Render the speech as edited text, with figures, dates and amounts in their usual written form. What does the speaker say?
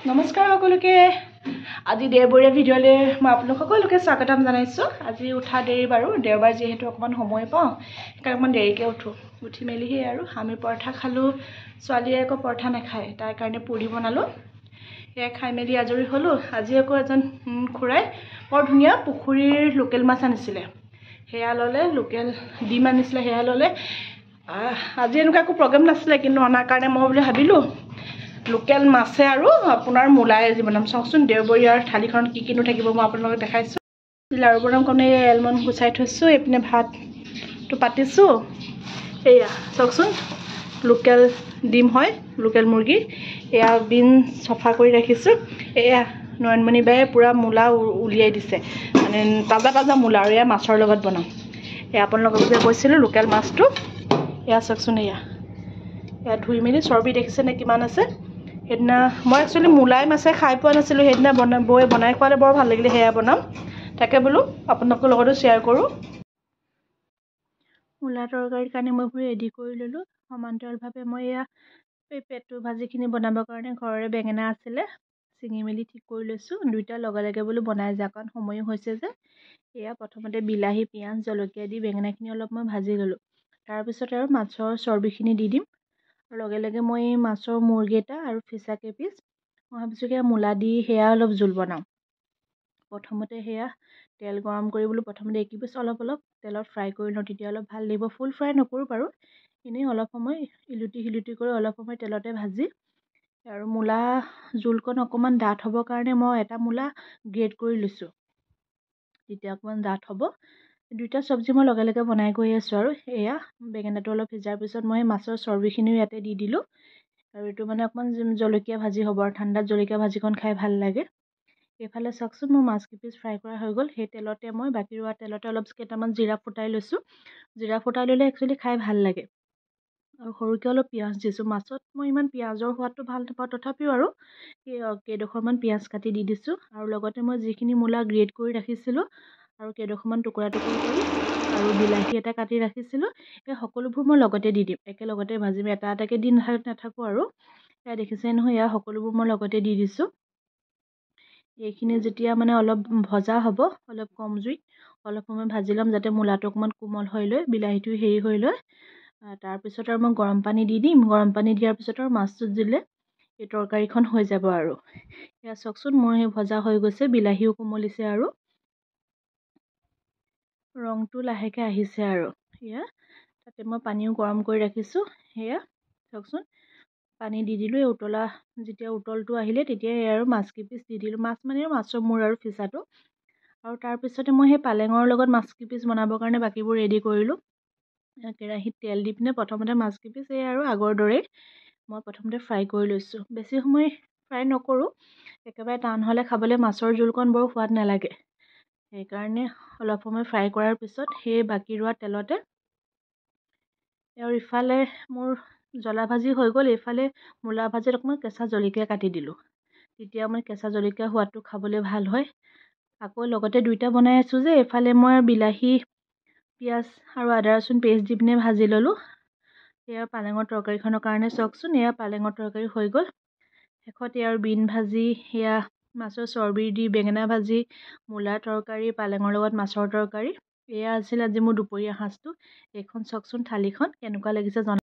নমস্কাৰ সকলোকে আজি দেওবৰীয়া ভিডিঅ'লৈ মই আপোনালোক সকলোকে স্বাগতম জনাইছোঁ। আজি উঠা দেৰি বাৰু, দেওবাৰ যিহেতু অকণমান সময় পাওঁ সেইকাৰণে অকণমান দেৰিকৈ উঠি মেলি সেই আৰু আমি পৰঠা খালোঁ। ছোৱালীয়ে আকৌ পৰঠা নাখায়, তাৰ কাৰণে পুৰি বনালোঁ। সেয়া খাই মেলি আজৰি হ'লোঁ। আজি আকৌ এজন খুৰাই বৰ ধুনীয়া পুখুৰীৰ লোকেল মাছ আনিছিলে, সেয়া ল'লে। লোকেল ডিম আনিছিলে, সেয়া ল'লে। আজি এনেকুৱা একো প্ৰগ্ৰেম নাছিলে, কিন্তু অনাৰ কাৰণে মই বুলি ভাবিলোঁ লোকেল মাছে আৰু আপোনাৰ মূলাই আজি বনাম। চাওকচোন দেওবৰীয়াৰ থালিখনত কি কিনো থাকিব মই আপোনালোকক দেখাইছোঁ। লাৰু বনাম কাৰণে এলমণ্ড গুচাই থৈছোঁ, এইপিনে ভাতটো পাতিছোঁ। এয়া চাওকচোন লোকেল ডিম হয়, লোকেল মুৰ্গী। এয়া বিন চফা কৰি ৰাখিছোঁ। এয়া নয়নমণি বায়ে পূৰা মূলা উলিয়াই দিছে, মানে তাজা তাজা মূলা, আৰু এয়া মাছৰ লগত বনাম। এয়া আপোনালোকক যে কৈছিলোঁ লোকেল মাছটো, এয়া চাওকচোন। এয়া ধুই মেলি চৰ্বি দেখিছেনে কিমান আছে। সেইদিনা মই একচুৱেলি মূলাই মাছে খাই পোৱা নাছিলোঁ, সেইদিনা বনাই খোৱালে বৰ ভাল লাগিলে। সেয়া বনাম, তাকে বোলো আপোনালোকৰ লগতো শ্বেয়াৰ কৰোঁ। মূলা তৰকাৰীৰ কাৰণে মই পুৰি ৰেডি কৰি ল'লোঁ। সমান্তৰালভাৱে মই এয়া এই পেটু ভাজিখিনি বনাবৰ কাৰণে ঘৰৰে বেঙেনা আছিলে, ছিঙি মেলি ঠিক কৰি লৈছোঁ। দুইটা লগে লগে বোলো বনাই যাওঁ, কাৰণ সময়ো হৈছে যে। এয়া প্ৰথমতে বিলাহী, পিঁয়াজ, জলকীয়া দি বেঙেনাখিনি অলপ মই ভাজি ল'লোঁ। তাৰপিছত আৰু মাছৰ চৰ্বিখিনি দি দিম। লগে লগে মই এই মাছৰ মূৰকেইটা আৰু ফিছা কেইপিচ মই ভাবিছোঁ সেয়া মূলা দি সেয়া অলপ জোল বনাওঁ। প্ৰথমতে সেয়া তেল গৰম কৰি বোলো প্ৰথমতে এইকেইপিচ অলপ তেলত ফ্ৰাই কৰি লওঁ, তেতিয়া অলপ ভাল লাগিব। ফুল ফ্ৰাই নকৰোঁ বাৰু, এনেই অলপ সময় ইলুটি সিলুটি কৰি অলপ সময় তেলতে ভাজি। আৰু মূলা জোলকণ অকণমান ডাঠ হ'বৰ কাৰণে মই এটা মূলা গ্ৰেট কৰি লৈছোঁ, তেতিয়া অকণমান ডাঠ হ'ব। দুইটা চব্জি মই লগে লগে বনাই গৈ আছোঁ। আৰু এয়া বেঙেনাটো অলপ সিজাৰ পিছত মই মাছৰ চৰ্বিখিনিও ইয়াতে দি দিলোঁ। আৰু এইটো মানে অকণমান জলকীয়া ভাজি হ'ব, আৰু ঠাণ্ডাত জলকীয়া ভাজিকণ খাই ভাল লাগে। এইফালে চাওকচোন মোৰ মাছ কেইপিচ ফ্ৰাই কৰা হৈ গ'ল। সেই তেলতে মই বাকী ৰোৱা তেলতে অলপ কেইটামান জিৰা ফুটাই লৈছোঁ। জিৰা ফুটাই ল'লে একচুৱেলি খাই ভাল লাগে। আৰু সৰুকৈ অলপ পিঁয়াজ দিছোঁ। মাছত মই ইমান পিঁয়াজৰ সোৱাদটো ভাল নাপাওঁ, তথাপিও আৰু কেইডোখৰমান পিঁয়াজ কাটি দি দিছোঁ। আৰু লগতে মই যিখিনি মূলা গ্ৰেট কৰি ৰাখিছিলোঁ আৰু কেইডোখৰমান টুকুৰা টুকুৰি কৰি আৰু বিলাহী এটা কাটি ৰাখিছিলোঁ, এই সকলোবোৰ মই লগতে দি দিম, একেলগতে ভাজিম। এটা এটাকৈ দি নাথাকোঁ আৰু। এয়া দেখিছে নহয়, এয়া সকলোবোৰ মই লগতে দি দিছোঁ। এইখিনি যেতিয়া মানে অলপ ভজা হ'ব, অলপ কম জুইত অলপ সময় ভাজি ল'ম, যাতে মূলাটো অকণমান কোমল হৈ লৈ বিলাহীটো হেৰি হৈ লৈ। তাৰপিছত আৰু মই গৰম পানী দি দিম। গৰম পানী দিয়াৰ পিছত আৰু মাছটো দিলে এই তৰকাৰীখন হৈ যাব। আৰু এয়া চাওকচোন মোৰ সেই ভজা হৈ গৈছে, বিলাহীও কোমলিছে আৰু ৰংটো লাহেকৈ আহিছে। আৰু এয়া তাতে মই পানীও গৰম কৰি ৰাখিছোঁ। সেয়া চাওকচোন পানী দি দিলোঁ। এই যেতিয়া উতলটো আহিলে তেতিয়াই আৰু মাছ কেইপিচ দি দিলোঁ। মাছ মানে মাছৰ মূৰ আৰু ফিচাটো। আৰু তাৰপিছতে মই সেই পালেঙৰ লগত মাছ কেইপিচ বনাবৰ কাৰণে বাকীবোৰ ৰেডি কৰিলোঁ। কেৰাহীত তেল দি পিনে প্ৰথমতে মাছ কেইপিচ এই আৰু আগৰ দৰেই মই প্ৰথমতে ফ্ৰাই কৰি লৈছোঁ। বেছি সময় ফ্ৰাই নকৰোঁ, একেবাৰে টান হ'লে খাবলৈ মাছৰ জোলকণ বৰ সোৱাদ নালাগে। সেইকাৰণে অলপ সময় ফ্ৰাই কৰাৰ পিছত সেই বাকী ৰোৱা তেলতে আৰু ইফালে মোৰ জ্বলা ভাজি হৈ গ'ল, এইফালে মূলা ভাজিত অকণমান কেঁচা জলকীয়া কাটি দিলোঁ, তেতিয়া মানে কেঁচা জলকীয়া সোৱাদটো খাবলৈ ভাল হয়। আকৌ লগতে দুইটা বনাই আছোঁ যে, এইফালে মই বিলাহী, পিঁয়াজ আৰু আদা ৰচুন পেষ্ট দি পিনে ভাজি ল'লোঁ। এয়া পালেঙৰ তৰকাৰীখনৰ কাৰণে চাওকচোন, এয়া পালেঙৰ তৰকাৰী হৈ গ'ল। শেষত এয়া আৰু বিন ভাজি, সেয়া মাছৰ চৰ্বি দি বেঙেনা ভাজি, মূলাৰ তৰকাৰী, পালেঙৰ লগত মাছৰ তৰকাৰী। এয়া আছিল আজি মোৰ দুপৰীয়া সাঁজটো। এইখন চাওকচোন থালিখন কেনেকুৱা লাগিছে